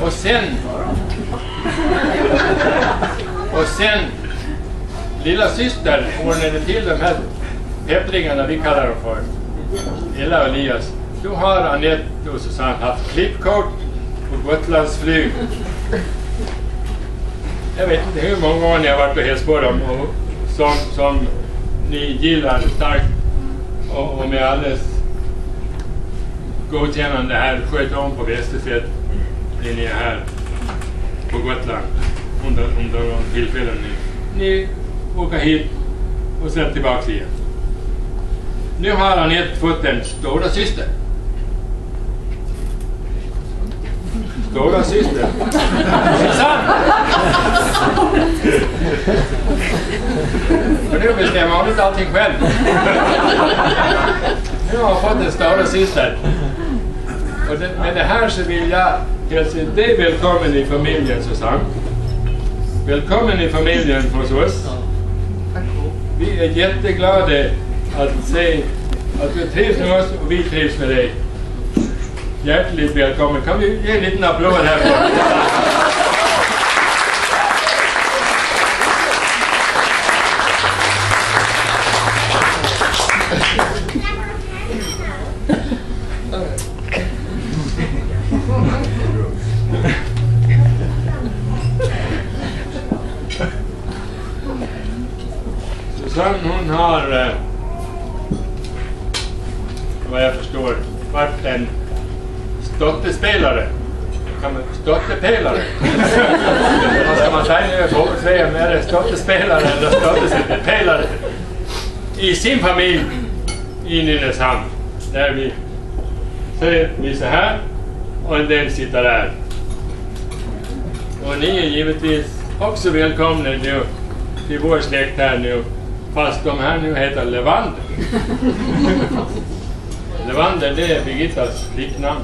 Och sen lilla syster ordnade till de här peppringarna, vi kallar dem för Ella och Elias. Då har Anette och Susanne haft klippkort på Gotlandsflyg. Jag vet inte hur många gånger jag har varit och hälsat på dem och som ni gillar starkt och med alldeles godkännande här sköt om på Västersätt när ni är här på Gotland under de tillfällen ni åker hit och sen tillbaka igen. Nu har Anette fått en stora syster. Stora syster. Susanne! För nu bestämmer hon inte allting själv. Nu har hon fått en stora syster. Och med det här så vill jag hälsa dig välkommen i familjen, Susanne. Välkommen i familjen hos oss. Vi är jätteglada att se att du trivs med oss och vi trivs med dig. Hjärtligt välkommen. Kan vi ge en liten applåd här för? Susanne, hon har vad jag förstår varit en stottespelare. Stottepelare. Vad ska man säga nu? Fotbollsvm, är det stottespelare eller stottepelare? I sin familj i Nynäshamn. Där vi ser vi så här och en del sitter där. Och ni är givetvis också välkomna nu till vår släkt här nu. Fast de här nu heter Levander. Levander, det är Birgittas flicknamn.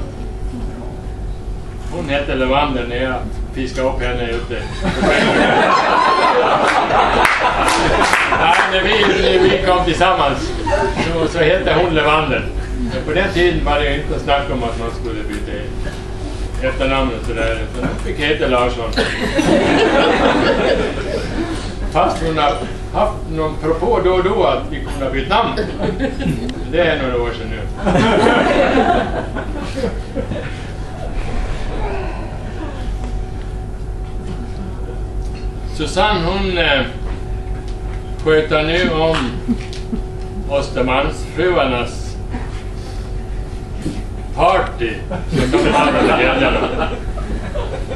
Hon heter Levander när jag fiskade upp henne ute. När vi kom tillsammans så hette hon Levander. Men på den tiden var det inte snack om att man skulle byta efternamnet sådär. Hon fick heta Larsson. Fast hon har haft någon propå då och då att vi kommer att byta namn. Det är några år sedan nu. Susanne, hon sköter nu om Östermalmsfruarnas party som de har med helgerna.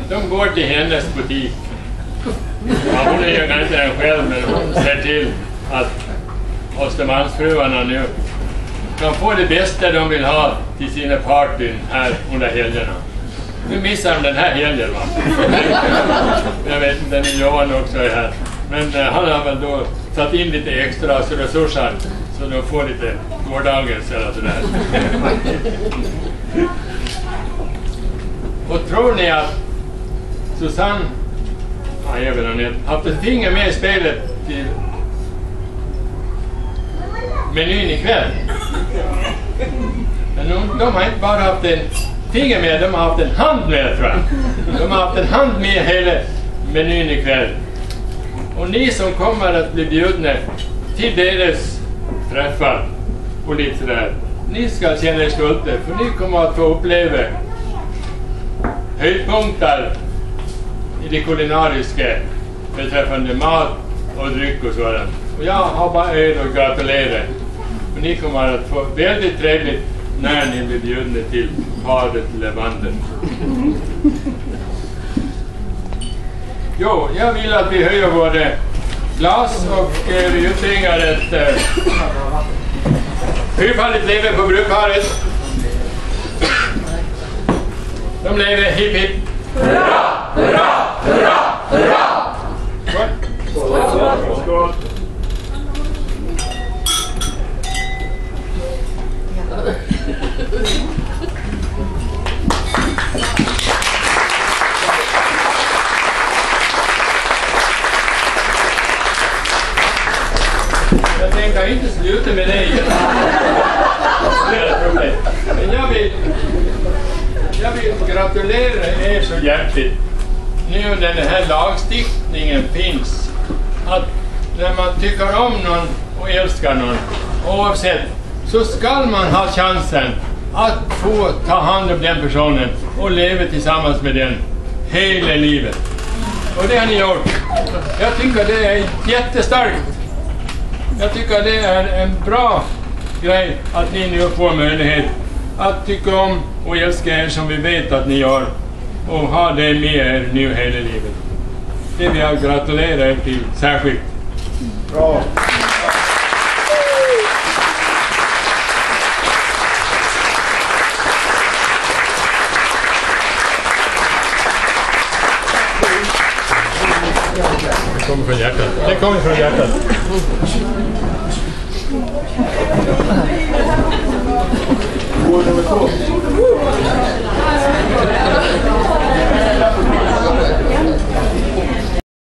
De går till hennes butik. Ja, hon är ju inte den själv, men hon ser till att Östermalmsfruarna nu kan få det bästa de vill ha till sina partyn här under helgerna. Nu missar de den här helgen, va? Jag vet inte, den Johan också är här. Men han har väl då satt in lite extra resurser så de får lite gårdagens eller sådär. Och tror ni att Susanne även Anette haft ett finger med i spelet till menyn ikväll? Men de har inte bara haft en finger med, de har haft en hand med, tror jag. De har haft en hand med hela menyn ikväll. Och ni som kommer att bli bjudna till deras träffar och lite sådär, ni ska känna er stolta, för ni kommer att få uppleva höjdpunkter i det kulinariska beträffande mat och dryck och sådant. Och jag har bara er att gratulera. För ni kommer att få väldigt trevligt när ni blir bjudna till paret Levander. Jo, jag vill att vi höjer våra glas och vi utbringar ett fyrfaldigt leve på brudparet. De lever hipp hipp. Hurra, hurra, hurra, hurra! Skål! Skål! Skål! Jag tänker inte sluta med dig. Men jag vill vill gratulera er så hjärtligt. Nu när den här lagstiftningen finns, att när man tycker om någon och älskar någon, oavsett, så ska man ha chansen att få ta hand om den personen och leva tillsammans med den hela livet. Och det har ni gjort. Jag tycker det är jättestarkt. Jag tycker det är en bra grej att ni nu får möjlighet att tycka om och älska er som vi vet att ni gör, och ha det med er nu hela livet. Det vill jag gratulera er till särskilt. Bra! Det kommer från hjärtat. Det kommer från hjärtat. Nummer 2.